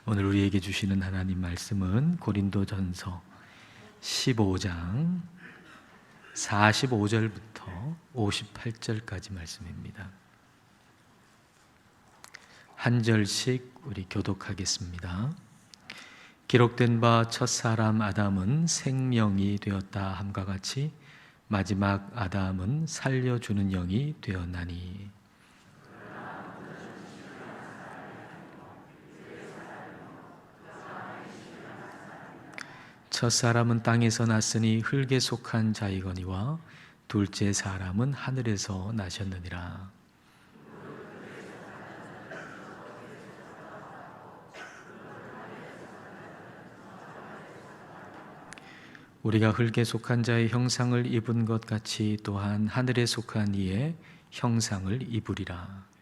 오늘 우리에게 주시는 하나님 말씀은 고린도전서 15장 45절부터 58절까지 말씀입니다. 한 절씩 우리 교독하겠습니다. 기록된 바 첫사람 아담은 생명이 되었다 함과 같이 마지막 아담은 살려주는 영이 되었나니, 첫사람은 땅에서 났으니 흙에 속한 자이거니와 둘째 사람은 하늘에서 나셨느니라. 우리가 흙에 속한 자의 형상을 입은 것 같이 또한 하늘에 속한 이의 형상을 입으리라.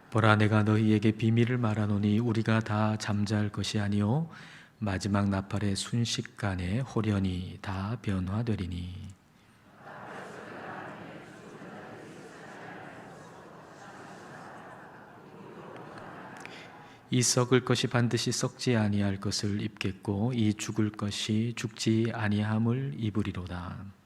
보라, 내가 너희에게 비밀을 말하노니 우리가 다 잠잘 것이 아니요 마지막 나팔의 순식간에 홀연히 다 변화되리니, 이 썩을 것이 반드시 썩지 아니할 것을 입겠고 이 죽을 것이 죽지 아니함을 입으리로다.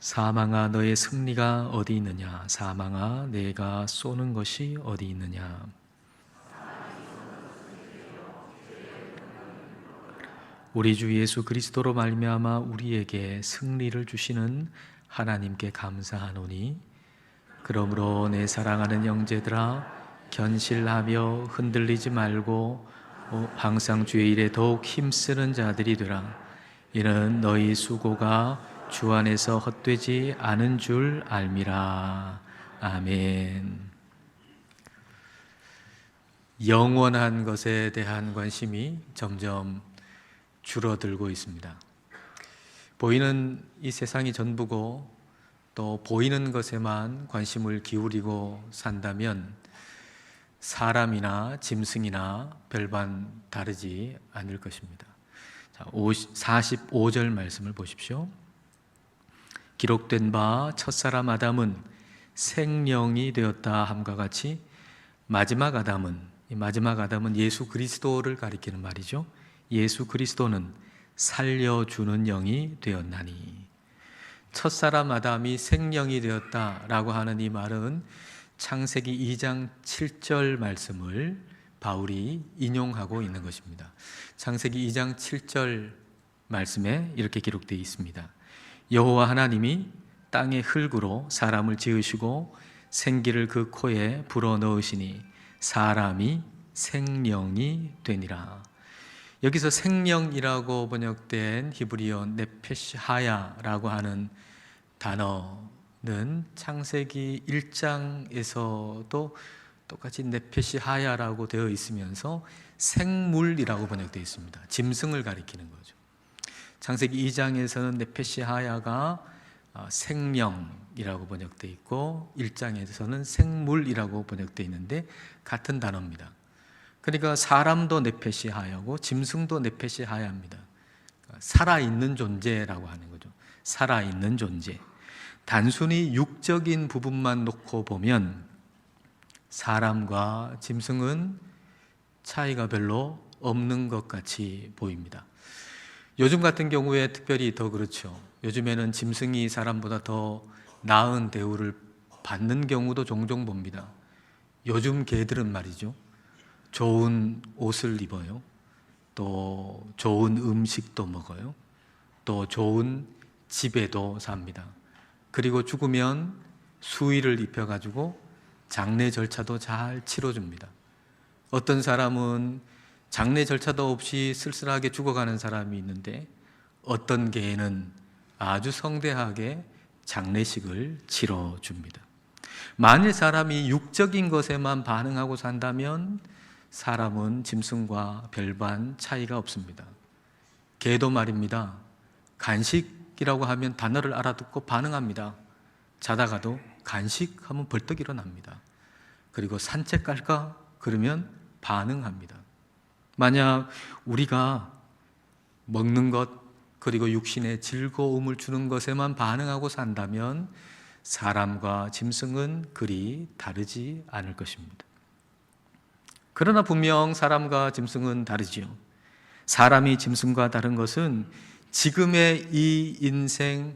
사망아, 너의 승리가 어디 있느냐? 사망아, 내가 쏘는 것이 어디 있느냐? 우리 주 예수 그리스도로 말미암아 우리에게 승리를 주시는 하나님께 감사하노니, 그러므로 내 사랑하는 형제들아, 견실하며 흔들리지 말고 항상 주의 일에 더욱 힘쓰는 자들이 되라. 이는 너희 수고가 주 안에서 헛되지 않은 줄 알미라. 아멘. 영원한 것에 대한 관심이 점점 줄어들고 있습니다. 보이는 이 세상이 전부고 또 보이는 것에만 관심을 기울이고 산다면 사람이나 짐승이나 별반 다르지 않을 것입니다. 자, 45절 말씀을 보십시오. 기록된 바 첫사람 아담은 생명이 되었다 함과 같이 마지막 아담은, 이 마지막 아담은 예수 그리스도를 가리키는 말이죠. 예수 그리스도는 살려주는 영이 되었나니, 첫사람 아담이 생명이 되었다라고 하는 이 말은 창세기 2장 7절 말씀을 바울이 인용하고 있는 것입니다. 창세기 2장 7절 말씀에 이렇게 기록되어 있습니다. 여호와 하나님이 땅의 흙으로 사람을 지으시고 생기를 그 코에 불어넣으시니 사람이 생명이 되니라. 여기서 생명이라고 번역된 히브리어 네페시하야라고 하는 단어는 창세기 1장에서도 똑같이 네페시하야라고 되어 있으면서 생물이라고 번역되어 있습니다. 짐승을 가리키는 거죠. 창세기 2장에서는 네페시하야가 생명이라고 번역되어 있고 1장에서는 생물이라고 번역되어 있는데 같은 단어입니다. 그러니까 사람도 네페시하야고 짐승도 네페시하야입니다. 살아있는 존재라고 하는 거죠. 살아있는 존재. 단순히 육적인 부분만 놓고 보면 사람과 짐승은 차이가 별로 없는 것 같이 보입니다. 요즘 같은 경우에 특별히 더 그렇죠. 요즘에는 짐승이 사람보다 더 나은 대우를 받는 경우도 종종 봅니다. 요즘 개들은 말이죠, 좋은 옷을 입어요. 또 좋은 음식도 먹어요. 또 좋은 집에도 삽니다. 그리고 죽으면 수의를 입혀가지고 장례 절차도 잘 치러줍니다. 어떤 사람은 장례 절차도 없이 쓸쓸하게 죽어가는 사람이 있는데 어떤 개는 아주 성대하게 장례식을 치러줍니다. 만일 사람이 육적인 것에만 반응하고 산다면 사람은 짐승과 별반 차이가 없습니다. 개도 말입니다. 간식이라고 하면 단어를 알아듣고 반응합니다. 자다가도 간식하면 벌떡 일어납니다. 그리고 산책 갈까? 그러면 반응합니다. 만약 우리가 먹는 것 그리고 육신의 즐거움을 주는 것에만 반응하고 산다면 사람과 짐승은 그리 다르지 않을 것입니다. 그러나 분명 사람과 짐승은 다르지요. 사람이 짐승과 다른 것은 지금의 이 인생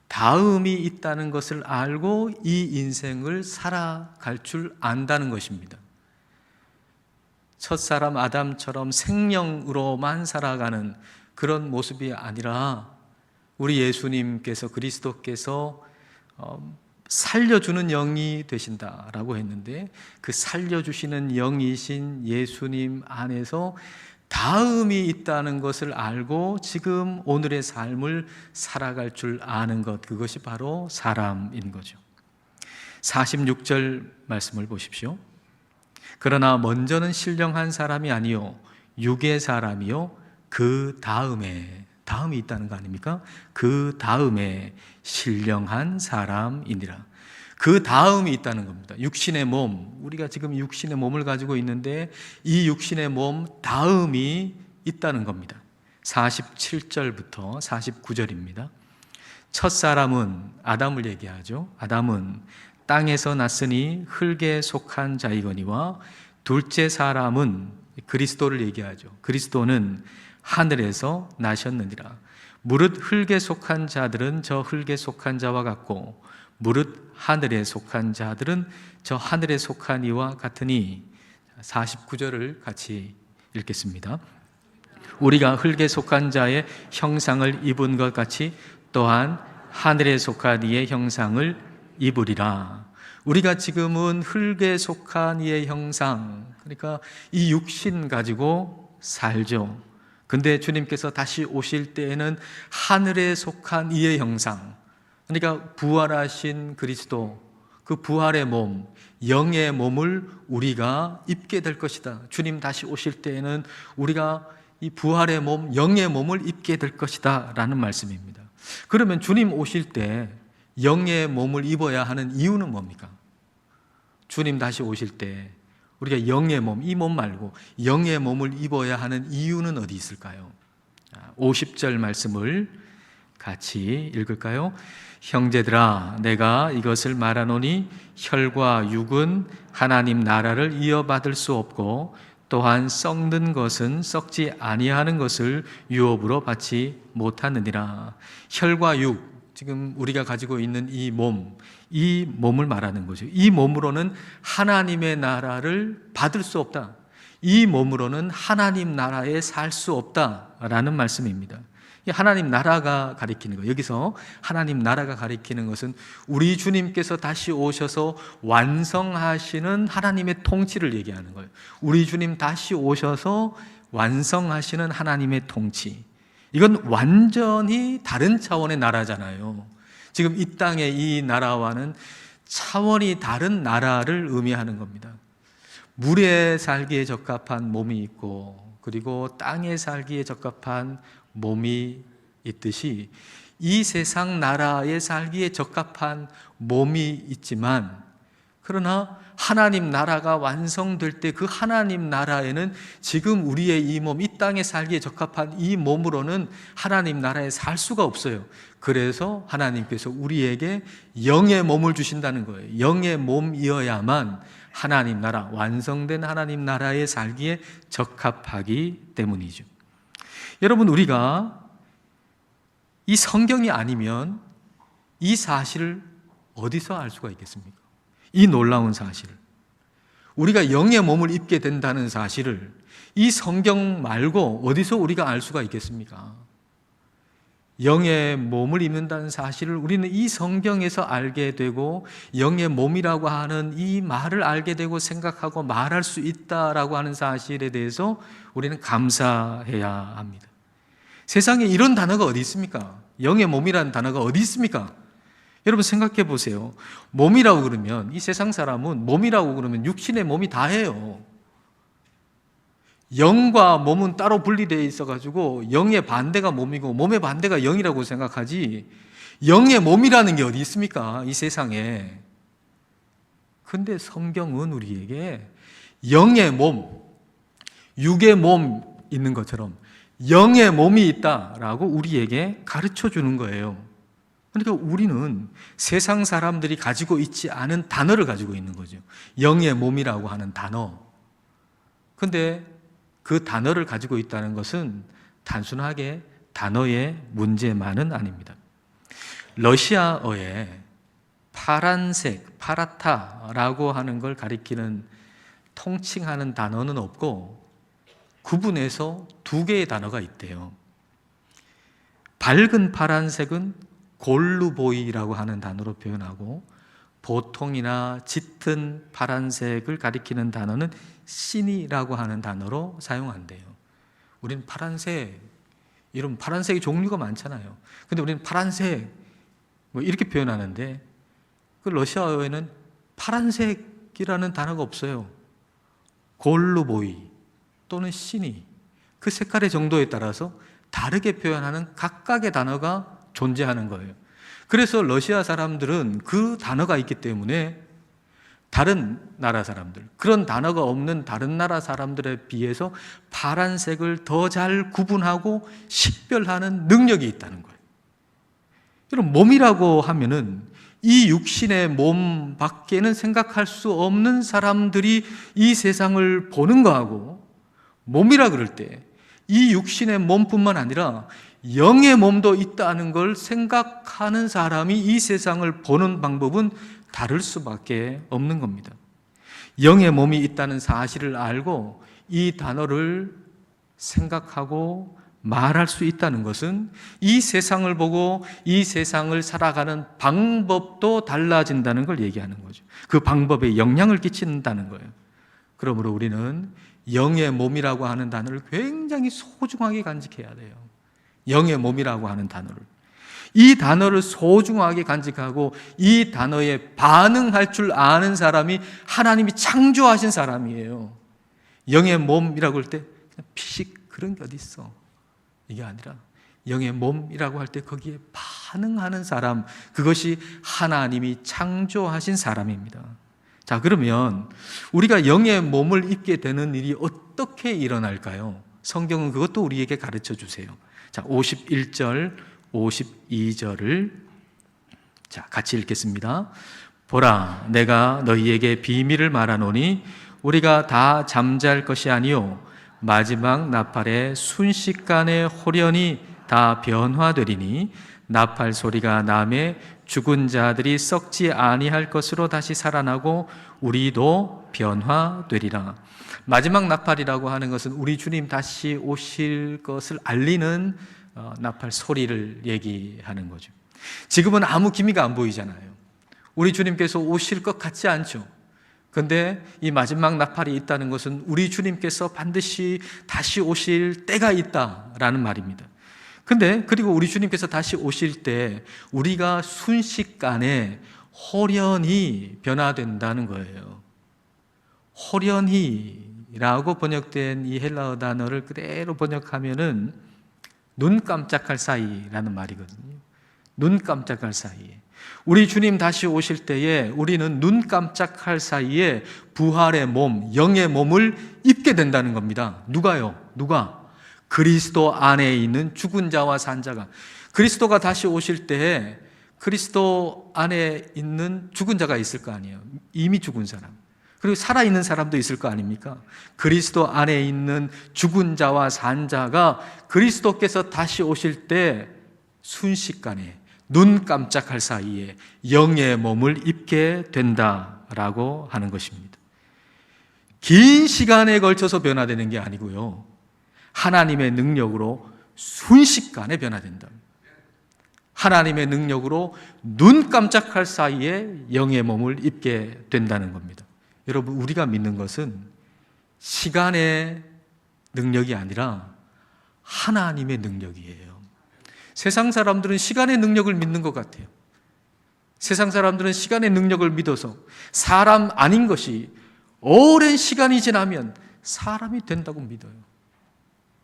다음이 있다는 것을 알고 이 인생을 살아갈 줄 안다는 것입니다. 첫사람 아담처럼 생명으로만 살아가는 그런 모습이 아니라 우리 예수님께서 그리스도께서 살려주는 영이 되신다라고 했는데 그 살려주시는 영이신 예수님 안에서 다음이 있다는 것을 알고 지금 오늘의 삶을 살아갈 줄 아는 것, 그것이 바로 사람인 거죠. 46절 말씀을 보십시오. 그러나 먼저는 신령한 사람이 아니요 육의 사람이요 그 다음에, 다음이 있다는 거 아닙니까? 그 다음에 신령한 사람이니라. 그 다음이 있다는 겁니다. 육신의 몸, 우리가 지금 육신의 몸을 가지고 있는데 이 육신의 몸 다음이 있다는 겁니다. 47절부터 49절입니다. 첫사람은 아담을 얘기하죠. 아담은 땅에서 났으니 흙에 속한 자이거니와 둘째 사람은 그리스도를 얘기하죠. 그리스도는 하늘에서 나셨느니라. 무릇 흙에 속한 자들은 저 흙에 속한 자와 같고 무릇 하늘에 속한 자들은 저 하늘에 속한 이와 같으니. 49절을 같이 읽겠습니다. 우리가 흙에 속한 자의 형상을 입은 것 같이 또한 하늘에 속한 이의 형상을 입으리라. 우리가 지금은 흙에 속한 이의 형상, 그러니까 이 육신 가지고 살죠. 근데 주님께서 다시 오실 때에는 하늘에 속한 이의 형상, 그러니까 부활하신 그리스도, 그 부활의 몸, 영의 몸을 우리가 입게 될 것이다. 주님 다시 오실 때에는 우리가 이 부활의 몸, 영의 몸을 입게 될 것이다 라는 말씀입니다. 그러면 주님 오실 때 영의 몸을 입어야 하는 이유는 뭡니까? 주님 다시 오실 때 우리가 영의 몸, 이 몸 말고 영의 몸을 입어야 하는 이유는 어디 있을까요? 50절 말씀을 같이 읽을까요? 형제들아, 내가 이것을 말하노니 혈과 육은 하나님 나라를 이어받을 수 없고 또한 썩는 것은 썩지 아니하는 것을 유업으로 받지 못하느니라. 혈과 육, 지금 우리가 가지고 있는 이 몸을 말하는 거죠. 이 몸으로는 하나님의 나라를 받을 수 없다. 이 몸으로는 하나님 나라에 살 수 없다라는 말씀입니다. 하나님 나라가 가리키는 거예요. 여기서 하나님 나라가 가리키는 것은 우리 주님께서 다시 오셔서 완성하시는 하나님의 통치를 얘기하는 거예요. 우리 주님 다시 오셔서 완성하시는 하나님의 통치. 이건 완전히 다른 차원의 나라잖아요. 지금 이 땅의 이 나라와는 차원이 다른 나라를 의미하는 겁니다. 물에 살기에 적합한 몸이 있고 그리고 땅에 살기에 적합한 몸이 있듯이 이 세상 나라에 살기에 적합한 몸이 있지만, 그러나 하나님 나라가 완성될 때 그 하나님 나라에는 지금 우리의 이 몸, 이 땅에 살기에 적합한 이 몸으로는 하나님 나라에 살 수가 없어요. 그래서 하나님께서 우리에게 영의 몸을 주신다는 거예요. 영의 몸이어야만 하나님 나라, 완성된 하나님 나라에 살기에 적합하기 때문이죠. 여러분, 우리가 이 성경이 아니면 이 사실을 어디서 알 수가 있겠습니까? 이 놀라운 사실을, 우리가 영의 몸을 입게 된다는 사실을 이 성경 말고 어디서 우리가 알 수가 있겠습니까? 영의 몸을 입는다는 사실을 우리는 이 성경에서 알게 되고 영의 몸이라고 하는 이 말을 알게 되고 생각하고 말할 수 있다라고 하는 사실에 대해서 우리는 감사해야 합니다. 세상에 이런 단어가 어디 있습니까? 영의 몸이라는 단어가 어디 있습니까? 여러분 생각해 보세요. 몸이라고 그러면, 이 세상 사람은 몸이라고 그러면 육신의 몸이 다예요. 영과 몸은 따로 분리되어 있어가지고 영의 반대가 몸이고 몸의 반대가 영이라고 생각하지, 영의 몸이라는 게 어디 있습니까? 이 세상에. 근데 성경은 우리에게 영의 몸, 육의 몸 있는 것처럼 영의 몸이 있다라고 우리에게 가르쳐 주는 거예요. 그러니까 우리는 세상 사람들이 가지고 있지 않은 단어를 가지고 있는 거죠. 영의 몸이라고 하는 단어. 근데 그 단어를 가지고 있다는 것은 단순하게 단어의 문제만은 아닙니다. 러시아어에 파란색, 파라타라고 하는 걸 가리키는 통칭하는 단어는 없고 구분해서 두 개의 단어가 있대요. 밝은 파란색은 골루보이라고 하는 단어로 표현하고 보통이나 짙은 파란색을 가리키는 단어는 시니라고 하는 단어로 사용한대요. 우리는 파란색, 이런 파란색의 종류가 많잖아요. 근데 우리는 파란색 뭐 이렇게 표현하는데 그 러시아어에는 파란색이라는 단어가 없어요. 골루보이 또는 시니, 그 색깔의 정도에 따라서 다르게 표현하는 각각의 단어가 존재하는 거예요. 그래서 러시아 사람들은 그 단어가 있기 때문에 다른 나라 사람들, 그런 단어가 없는 다른 나라 사람들에 비해서 파란색을 더 잘 구분하고 식별하는 능력이 있다는 거예요. 여러분, 몸이라고 하면은 이 육신의 몸 밖에는 생각할 수 없는 사람들이 이 세상을 보는 거하고, 몸이라 그럴 때 이 육신의 몸뿐만 아니라 영의 몸도 있다는 걸 생각하는 사람이 이 세상을 보는 방법은 다를 수밖에 없는 겁니다. 영의 몸이 있다는 사실을 알고 이 단어를 생각하고 말할 수 있다는 것은 이 세상을 보고 이 세상을 살아가는 방법도 달라진다는 걸 얘기하는 거죠. 그 방법에 영향을 끼친다는 거예요. 그러므로 우리는 영의 몸이라고 하는 단어를 굉장히 소중하게 간직해야 돼요. 영의 몸이라고 하는 단어를. 이 단어를 소중하게 간직하고 이 단어에 반응할 줄 아는 사람이 하나님이 창조하신 사람이에요. 영의 몸이라고 할 때 그냥 피식 그런 게 어디 있어. 이게 아니라 영의 몸이라고 할 때 거기에 반응하는 사람, 그것이 하나님이 창조하신 사람입니다. 자, 그러면 우리가 영의 몸을 입게 되는 일이 어떻게 일어날까요? 성경은 그것도 우리에게 가르쳐 주세요. 자, 51절, 52절을 자, 같이 읽겠습니다. 보라, 내가 너희에게 비밀을 말하노니 우리가 다 잠잘 것이 아니요 마지막 나팔의 순식간에 홀연히 다 변화되리니 나팔 소리가 나매 죽은 자들이 썩지 아니할 것으로 다시 살아나고 우리도 변화되리라. 마지막 나팔이라고 하는 것은 우리 주님 다시 오실 것을 알리는 나팔 소리를 얘기하는 거죠. 지금은 아무 기미가 안 보이잖아요. 우리 주님께서 오실 것 같지 않죠. 그런데 이 마지막 나팔이 있다는 것은 우리 주님께서 반드시 다시 오실 때가 있다라는 말입니다. 근데 그리고 우리 주님께서 다시 오실 때 우리가 순식간에 홀연히 변화된다는 거예요. 홀연히라고 번역된 이 헬라어 단어를 그대로 번역하면은 눈 깜짝할 사이라는 말이거든요. 눈 깜짝할 사이에. 우리 주님 다시 오실 때에 우리는 눈 깜짝할 사이에 부활의 몸, 영의 몸을 입게 된다는 겁니다. 누가요? 누가? 그리스도 안에 있는 죽은 자와 산 자가. 그리스도가 다시 오실 때에 그리스도 안에 있는 죽은 자가 있을 거 아니에요. 이미 죽은 사람. 그리고 살아있는 사람도 있을 거 아닙니까? 그리스도 안에 있는 죽은 자와 산 자가 그리스도께서 다시 오실 때 순식간에 눈 깜짝할 사이에 영의 몸을 입게 된다라고 하는 것입니다. 긴 시간에 걸쳐서 변화되는 게 아니고요. 하나님의 능력으로 순식간에 변화된다. 하나님의 능력으로 눈 깜짝할 사이에 영의 몸을 입게 된다는 겁니다. 여러분, 우리가 믿는 것은 시간의 능력이 아니라 하나님의 능력이에요. 세상 사람들은 시간의 능력을 믿는 것 같아요. 세상 사람들은 시간의 능력을 믿어서 사람 아닌 것이 오랜 시간이 지나면 사람이 된다고 믿어요.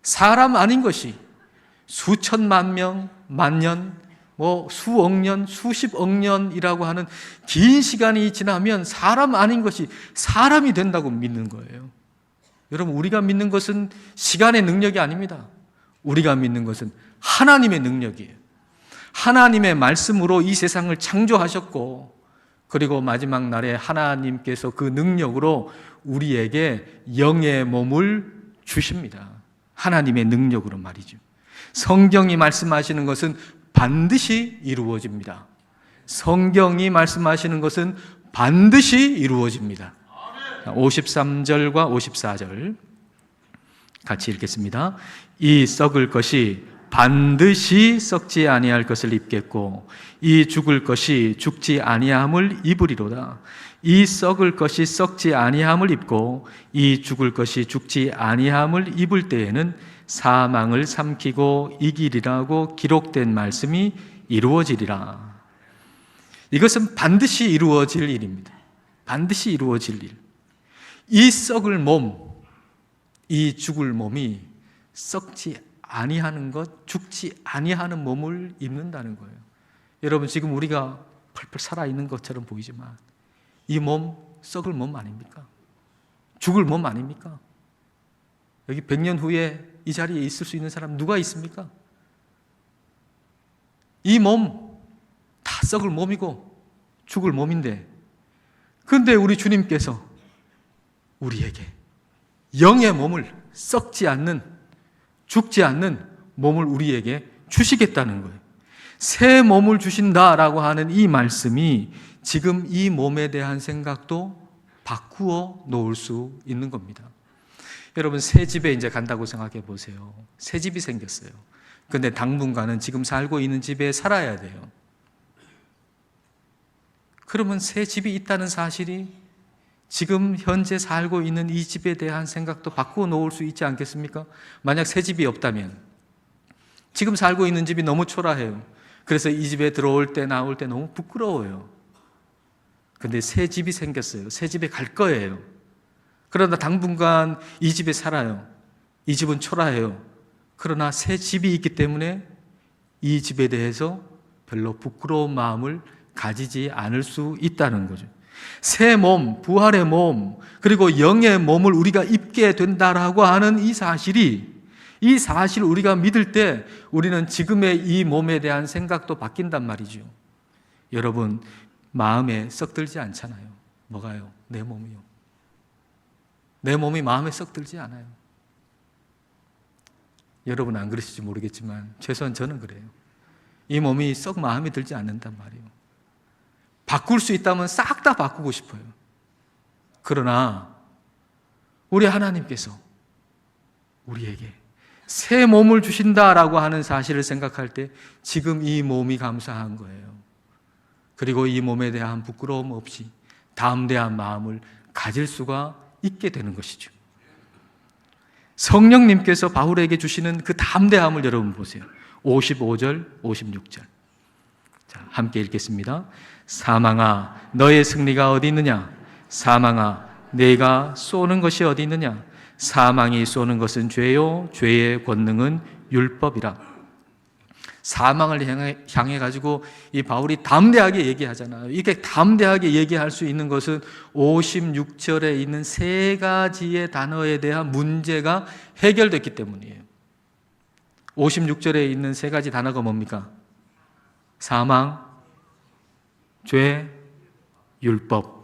사람 아닌 것이 수천만 명, 만년 수억 년, 수십억 년이라고 하는 긴 시간이 지나면 사람 아닌 것이 사람이 된다고 믿는 거예요. 여러분, 우리가 믿는 것은 시간의 능력이 아닙니다. 우리가 믿는 것은 하나님의 능력이에요. 하나님의 말씀으로 이 세상을 창조하셨고, 그리고 마지막 날에 하나님께서 그 능력으로 우리에게 영의 몸을 주십니다. 하나님의 능력으로 말이죠. 성경이 말씀하시는 것은 반드시 이루어집니다. 성경이 말씀하시는 것은 반드시 이루어집니다. 53절과 54절 같이 읽겠습니다. 이 썩을 것이 반드시 썩지 아니할 것을 입겠고 이 죽을 것이 죽지 아니함을 입으리로다. 이 썩을 것이 썩지 아니함을 입고 이 죽을 것이 죽지 아니함을 입을 때에는 사망을 삼키고 이기리라고 기록된 말씀이 이루어지리라. 이것은 반드시 이루어질 일입니다. 반드시 이루어질 일. 이 썩을 몸, 이 죽을 몸이 썩지 아니하는 것, 죽지 아니하는 몸을 입는다는 거예요. 여러분, 지금 우리가 펄펄 살아있는 것처럼 보이지만 이 몸, 썩을 몸 아닙니까? 죽을 몸 아닙니까? 여기 100년 후에 이 자리에 있을 수 있는 사람 누가 있습니까? 이 몸 다 썩을 몸이고 죽을 몸인데, 그런데 우리 주님께서 우리에게 영의 몸을, 썩지 않는, 죽지 않는 몸을 우리에게 주시겠다는 거예요. 새 몸을 주신다라고 하는 이 말씀이 지금 이 몸에 대한 생각도 바꾸어 놓을 수 있는 겁니다. 여러분, 새 집에 이제 간다고 생각해 보세요. 새 집이 생겼어요. 근데 당분간은 지금 살고 있는 집에 살아야 돼요. 그러면 새 집이 있다는 사실이 지금 현재 살고 있는 이 집에 대한 생각도 바꾸어 놓을 수 있지 않겠습니까? 만약 새 집이 없다면, 지금 살고 있는 집이 너무 초라해요. 그래서 이 집에 들어올 때 나올 때 너무 부끄러워요. 근데 새 집이 생겼어요. 새 집에 갈 거예요. 그러나 당분간 이 집에 살아요. 이 집은 초라해요. 그러나 새 집이 있기 때문에 이 집에 대해서 별로 부끄러운 마음을 가지지 않을 수 있다는 거죠. 새 몸, 부활의 몸, 그리고 영의 몸을 우리가 입게 된다라고 하는 이 사실을 우리가 믿을 때 우리는 지금의 이 몸에 대한 생각도 바뀐단 말이죠. 여러분, 마음에 썩들지 않잖아요. 뭐가요? 내 몸이요. 내 몸이 마음에 썩들지 않아요. 여러분 안 그러실지 모르겠지만 최소한 저는 그래요. 이 몸이 썩 마음에 들지 않는단 말이에요. 바꿀 수 있다면 싹 다 바꾸고 싶어요. 그러나 우리 하나님께서 우리에게 새 몸을 주신다라고 하는 사실을 생각할 때 지금 이 몸이 감사한 거예요. 그리고 이 몸에 대한 부끄러움 없이 담대한 마음을 가질 수가 있게 되는 것이죠. 성령님께서 바울에게 주시는 그 담대함을 여러분 보세요. 55절, 56절. 자, 함께 읽겠습니다. 사망아, 너의 승리가 어디 있느냐? 사망아, 내가 쏘는 것이 어디 있느냐? 사망이 쏘는 것은 죄요, 죄의 권능은 율법이라. 사망을 향해 가지고 이 바울이 담대하게 얘기하잖아요. 이렇게 담대하게 얘기할 수 있는 것은 56절에 있는 세 가지의 단어에 대한 문제가 해결됐기 때문이에요. 56절에 있는 세 가지 단어가 뭡니까? 사망, 죄, 율법.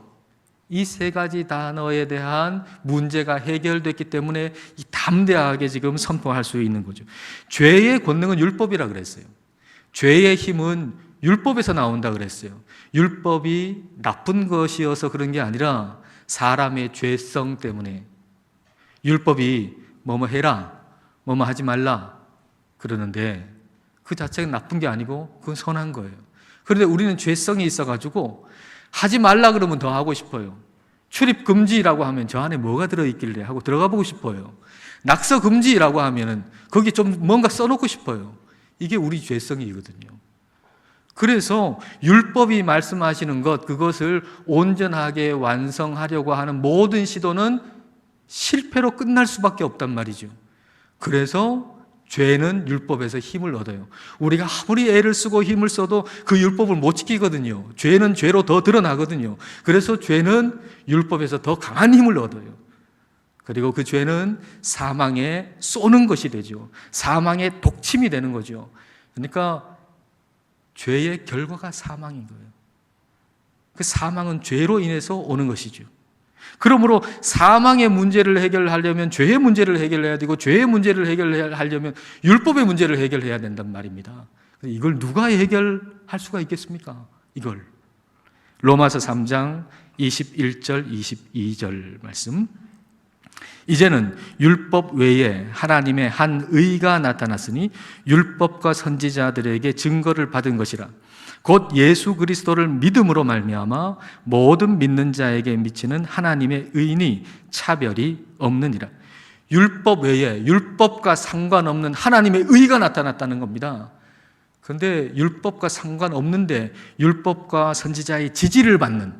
이 세 가지 단어에 대한 문제가 해결됐기 때문에 이 담대하게 지금 선포할 수 있는 거죠. 죄의 권능은 율법이라 그랬어요. 죄의 힘은 율법에서 나온다 그랬어요. 율법이 나쁜 것이어서 그런 게 아니라 사람의 죄성 때문에. 율법이 뭐뭐 해라, 뭐뭐 하지 말라 그러는데 그 자체가 나쁜 게 아니고 그건 선한 거예요. 그런데 우리는 죄성이 있어가지고 하지 말라 그러면 더 하고 싶어요. 출입 금지라고 하면 저 안에 뭐가 들어있길래 하고 들어가 보고 싶어요. 낙서 금지라고 하면은 거기 좀 뭔가 써놓고 싶어요. 이게 우리 죄성이거든요. 그래서 율법이 말씀하시는 것, 그것을 온전하게 완성하려고 하는 모든 시도는 실패로 끝날 수밖에 없단 말이죠. 그래서 죄는 율법에서 힘을 얻어요. 우리가 아무리 애를 쓰고 힘을 써도 그 율법을 못 지키거든요. 죄는 죄로 더 드러나거든요. 그래서 죄는 율법에서 더 강한 힘을 얻어요. 그리고 그 죄는 사망에 쏘는 것이 되죠. 사망의 독침이 되는 거죠. 그러니까 죄의 결과가 사망인 거예요. 그 사망은 죄로 인해서 오는 것이죠. 그러므로 사망의 문제를 해결하려면 죄의 문제를 해결해야 되고, 죄의 문제를 해결하려면 율법의 문제를 해결해야 된단 말입니다. 이걸 누가 해결할 수가 있겠습니까? 이걸 로마서 3장 21절 22절 말씀. 이제는 율법 외에 하나님의 한 의가 나타났으니 율법과 선지자들에게 증거를 받은 것이라. 곧 예수 그리스도를 믿음으로 말미암아 모든 믿는 자에게 미치는 하나님의 의니 차별이 없느니라. 율법 외에, 율법과 상관없는 하나님의 의가 나타났다는 겁니다. 그런데 율법과 상관없는데 율법과 선지자의 지지를 받는,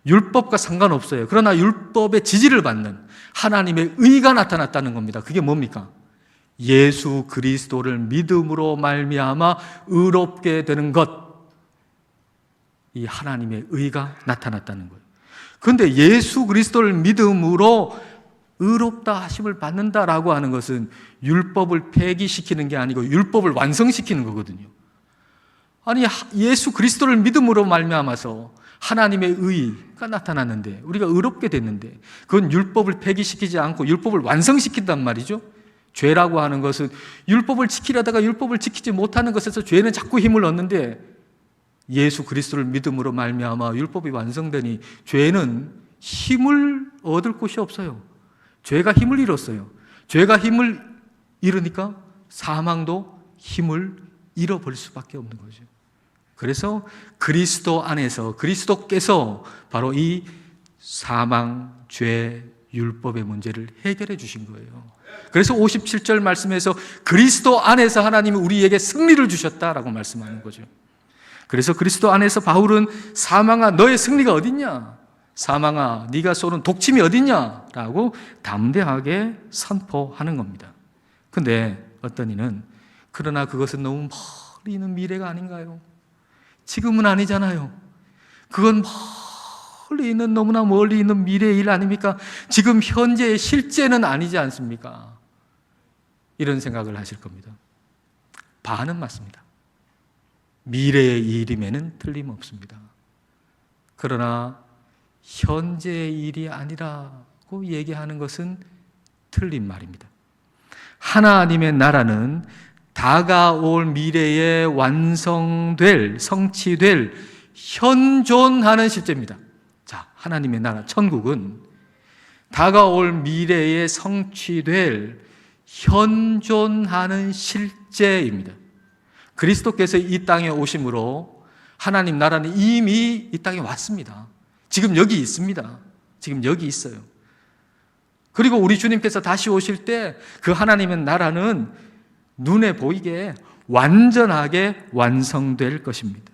율법과 상관없어요. 그러나 율법의 지지를 받는 하나님의 의가 나타났다는 겁니다. 그게 뭡니까? 예수 그리스도를 믿음으로 말미암아 의롭게 되는 것, 이 하나님의 의가 나타났다는 거예요. 그런데 예수 그리스도를 믿음으로 의롭다 하심을 받는다라고 하는 것은 율법을 폐기시키는 게 아니고 율법을 완성시키는 거거든요. 아니, 예수 그리스도를 믿음으로 말미암아서 하나님의 의가 나타났는데, 우리가 의롭게 됐는데, 그건 율법을 폐기시키지 않고 율법을 완성시킨단 말이죠. 죄라고 하는 것은 율법을 지키려다가 율법을 지키지 못하는 것에서 죄는 자꾸 힘을 얻는데, 예수 그리스도를 믿음으로 말미암아 율법이 완성되니 죄는 힘을 얻을 곳이 없어요. 죄가 힘을 잃었어요. 죄가 힘을 잃으니까 사망도 힘을 잃어버릴 수밖에 없는 거죠. 그래서 그리스도 안에서, 그리스도께서 바로 이 사망, 죄, 율법의 문제를 해결해 주신 거예요. 그래서 57절 말씀에서 그리스도 안에서 하나님이 우리에게 승리를 주셨다라고 말씀하는 거죠. 그래서 그리스도 안에서 바울은 사망아 너의 승리가 어딨냐? 사망아 네가 쏘는 독침이 어딨냐? 라고 담대하게 선포하는 겁니다. 근데 어떤 이는 그러나 그것은 너무 멀리 있는 미래가 아닌가요? 지금은 아니잖아요. 그건 멀리 있는, 너무나 멀리 있는 미래의 일 아닙니까? 지금 현재의 실제는 아니지 않습니까? 이런 생각을 하실 겁니다. 반은 맞습니다. 미래의 일임에는 틀림없습니다. 그러나 현재의 일이 아니라고 얘기하는 것은 틀린 말입니다. 하나님의 나라는 다가올 미래에 완성될, 성취될, 현존하는 실제입니다. 자, 하나님의 나라, 천국은 다가올 미래에 성취될, 현존하는 실제입니다. 그리스도께서 이 땅에 오심으로 하나님 나라는 이미 이 땅에 왔습니다. 지금 여기 있습니다. 지금 여기 있어요. 그리고 우리 주님께서 다시 오실 때 그 하나님의 나라는 눈에 보이게 완전하게 완성될 것입니다.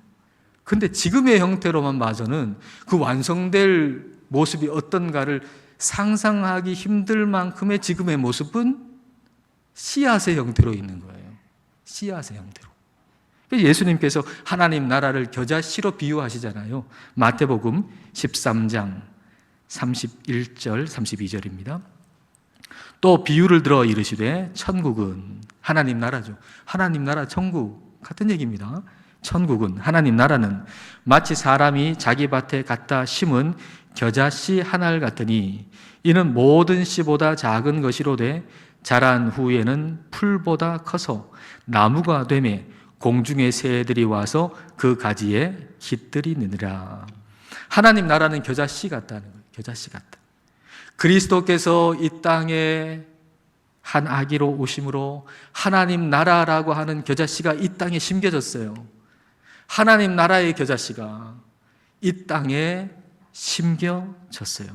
그런데 지금의 형태로만 봐서는 그 완성될 모습이 어떤가를 상상하기 힘들 만큼의 지금의 모습은 씨앗의 형태로 있는 거예요. 씨앗의 형태로. 예수님께서 하나님 나라를 겨자씨로 비유하시잖아요. 마태복음 13장 31절 32절입니다. 또 비유를 들어 이르시되 천국은 하나님 나라죠. 하나님 나라, 천국 같은 얘기입니다. 천국은, 하나님 나라는 마치 사람이 자기 밭에 갖다 심은 겨자씨 하나를 같으니 이는 모든 씨보다 작은 것이로되 자란 후에는 풀보다 커서 나무가 되매 공중의 새들이 와서 그 가지에 깃들이느니라. 하나님 나라는 겨자씨 같다는 거예요. 겨자씨 같다. 그리스도께서 이 땅에 한 아기로 오심으로 하나님 나라라고 하는 겨자씨가 이 땅에 심겨졌어요. 하나님 나라의 겨자씨가 이 땅에 심겨졌어요.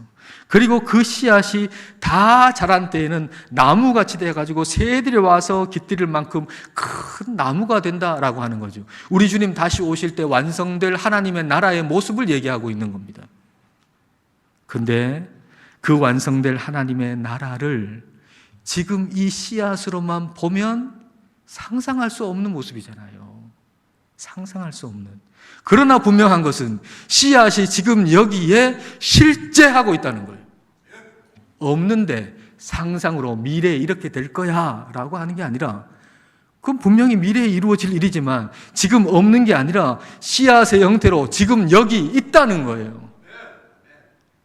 그리고 그 씨앗이 다 자란 때에는 나무같이 돼가지고 새들이 와서 깃들일 만큼 큰 나무가 된다라고 하는 거죠. 우리 주님 다시 오실 때 완성될 하나님의 나라의 모습을 얘기하고 있는 겁니다. 근데 그 완성될 하나님의 나라를 지금 이 씨앗으로만 보면 상상할 수 없는 모습이잖아요. 상상할 수 없는. 그러나 분명한 것은 씨앗이 지금 여기에 실제 하고 있다는 거예요. 없는데 상상으로 미래에 이렇게 될 거야 라고 하는 게 아니라, 그건 분명히 미래에 이루어질 일이지만 지금 없는 게 아니라 씨앗의 형태로 지금 여기 있다는 거예요.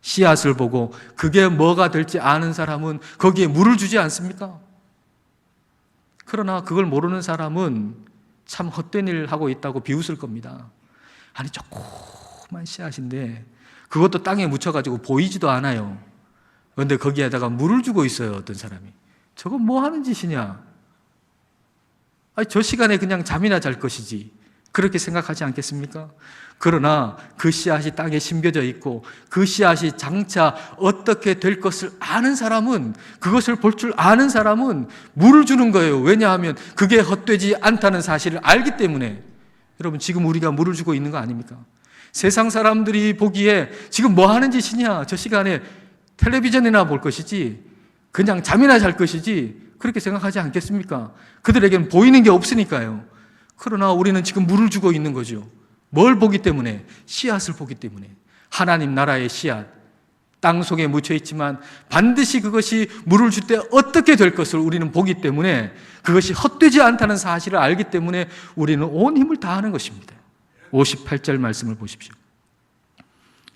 씨앗을 보고 그게 뭐가 될지 아는 사람은 거기에 물을 주지 않습니까? 그러나 그걸 모르는 사람은 참 헛된 일을 하고 있다고 비웃을 겁니다. 아니, 조그만 씨앗인데 그것도 땅에 묻혀가지고 보이지도 않아요. 그런데 거기에다가 물을 주고 있어요, 어떤 사람이. 저건 뭐 하는 짓이냐? 아니, 저 시간에 그냥 잠이나 잘 것이지, 그렇게 생각하지 않겠습니까? 그러나 그 씨앗이 땅에 심겨져 있고 그 씨앗이 장차 어떻게 될 것을 아는 사람은, 그것을 볼 줄 아는 사람은 물을 주는 거예요. 왜냐하면 그게 헛되지 않다는 사실을 알기 때문에. 여러분, 지금 우리가 물을 주고 있는 거 아닙니까? 세상 사람들이 보기에 지금 뭐 하는 짓이냐, 저 시간에 텔레비전이나 볼 것이지 그냥 잠이나 잘 것이지, 그렇게 생각하지 않겠습니까? 그들에게는 보이는 게 없으니까요. 그러나 우리는 지금 물을 주고 있는 거죠. 뭘 보기 때문에? 씨앗을 보기 때문에. 하나님 나라의 씨앗, 땅 속에 묻혀 있지만 반드시 그것이 물을 줄 때 어떻게 될 것을 우리는 보기 때문에, 그것이 헛되지 않다는 사실을 알기 때문에 우리는 온 힘을 다하는 것입니다. 58절 말씀을 보십시오.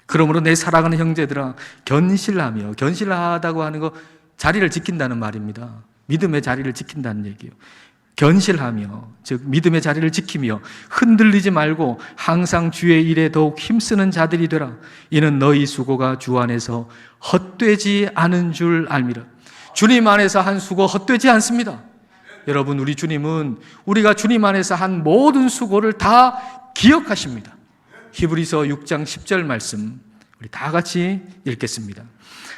그러므로 내 사랑하는 형제들아, 견실하며, 견실하다고 하는 거 자리를 지킨다는 말입니다. 믿음의 자리를 지킨다는 얘기예요. 견실하며, 즉 믿음의 자리를 지키며 흔들리지 말고 항상 주의 일에 더욱 힘쓰는 자들이 되라. 이는 너희 수고가 주 안에서 헛되지 않은 줄 알미라. 주님 안에서 한 수고 헛되지 않습니다. 여러분, 우리 주님은 우리가 주님 안에서 한 모든 수고를 다 기억하십니다. 히브리서 6장 10절 말씀 우리 다 같이 읽겠습니다.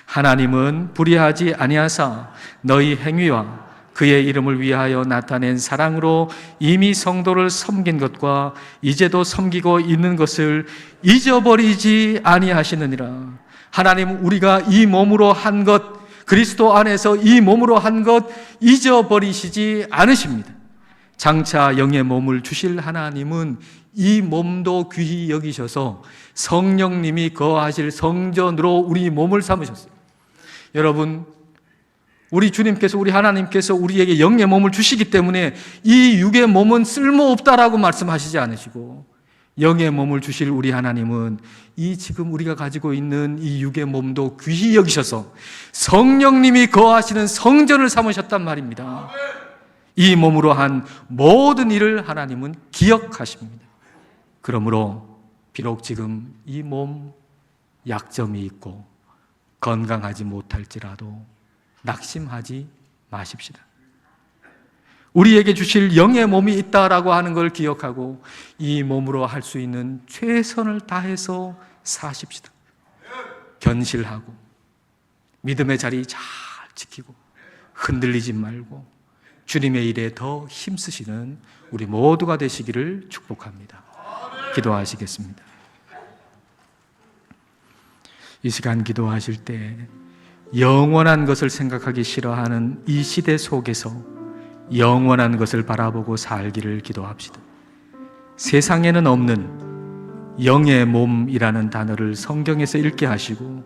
하나님은 불의하지 아니하사 너희 행위와 그의 이름을 위하여 나타낸 사랑으로 이미 성도를 섬긴 것과 이제도 섬기고 있는 것을 잊어버리지 아니하시느니라. 하나님, 우리가 이 몸으로 한 것, 그리스도 안에서 이 몸으로 한 것 잊어버리시지 않으십니다. 장차 영의 몸을 주실 하나님은 이 몸도 귀히 여기셔서 성령님이 거하실 성전으로 우리 몸을 삼으셨어요. 여러분, 우리 주님께서, 우리 하나님께서 우리에게 영의 몸을 주시기 때문에 이 육의 몸은 쓸모없다라고 말씀하시지 않으시고, 영의 몸을 주실 우리 하나님은 이 지금 우리가 가지고 있는 이 육의 몸도 귀히 여기셔서 성령님이 거하시는 성전을 삼으셨단 말입니다. 이 몸으로 한 모든 일을 하나님은 기억하십니다. 그러므로 비록 지금 이 몸 약점이 있고 건강하지 못할지라도 낙심하지 마십시다. 우리에게 주실 영의 몸이 있다라고 하는 걸 기억하고 이 몸으로 할 수 있는 최선을 다해서 사십시다. 견실하고 믿음의 자리 잘 지키고 흔들리지 말고 주님의 일에 더 힘쓰시는 우리 모두가 되시기를 축복합니다. 기도하시겠습니다. 이 시간 기도하실 때 영원한 것을 생각하기 싫어하는 이 시대 속에서 영원한 것을 바라보고 살기를 기도합시다. 세상에는 없는 영의 몸이라는 단어를 성경에서 읽게 하시고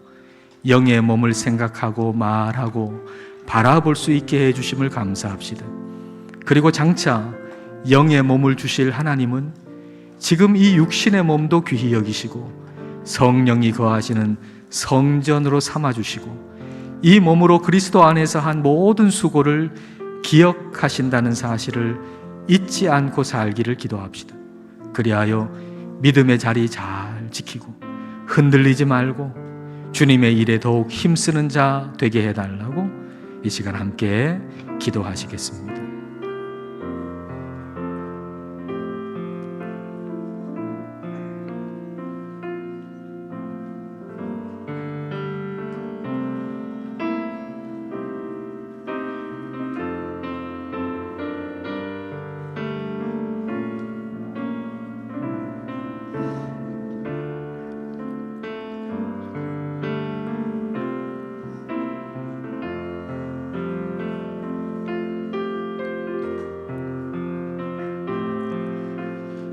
영의 몸을 생각하고 말하고 바라볼 수 있게 해주심을 감사합시다. 그리고 장차 영의 몸을 주실 하나님은 지금 이 육신의 몸도 귀히 여기시고 성령이 거하시는 성전으로 삼아주시고 이 몸으로 그리스도 안에서 한 모든 수고를 기억하신다는 사실을 잊지 않고 살기를 기도합시다. 그리하여 믿음의 자리 잘 지키고 흔들리지 말고 주님의 일에 더욱 힘쓰는 자 되게 해달라고 이 시간 함께 기도하시겠습니다.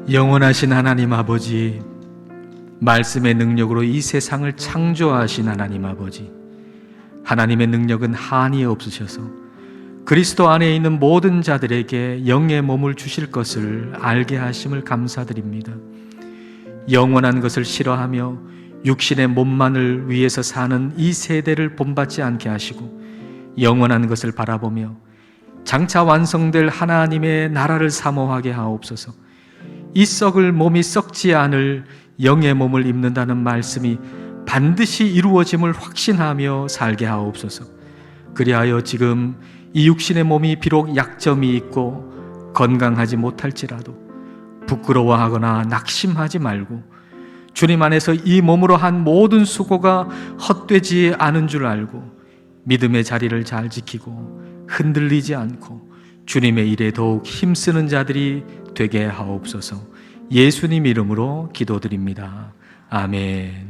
영원하신 하나님 아버지, 말씀의 능력으로 이 세상을 창조하신 하나님 아버지, 하나님의 능력은 한이 없으셔서 그리스도 안에 있는 모든 자들에게 영의 몸을 주실 것을 알게 하심을 감사드립니다. 영원한 것을 싫어하며 육신의 몸만을 위해서 사는 이 세대를 본받지 않게 하시고 영원한 것을 바라보며 장차 완성될 하나님의 나라를 사모하게 하옵소서. 이 썩을 몸이 썩지 않을 영의 몸을 입는다는 말씀이 반드시 이루어짐을 확신하며 살게 하옵소서. 그리하여 지금 이 육신의 몸이 비록 약점이 있고 건강하지 못할지라도 부끄러워하거나 낙심하지 말고 주님 안에서 이 몸으로 한 모든 수고가 헛되지 않은 줄 알고 믿음의 자리를 잘 지키고 흔들리지 않고 주님의 일에 더욱 힘쓰는 자들이 되게 하옵소서. 예수님 이름으로 기도드립니다. 아멘.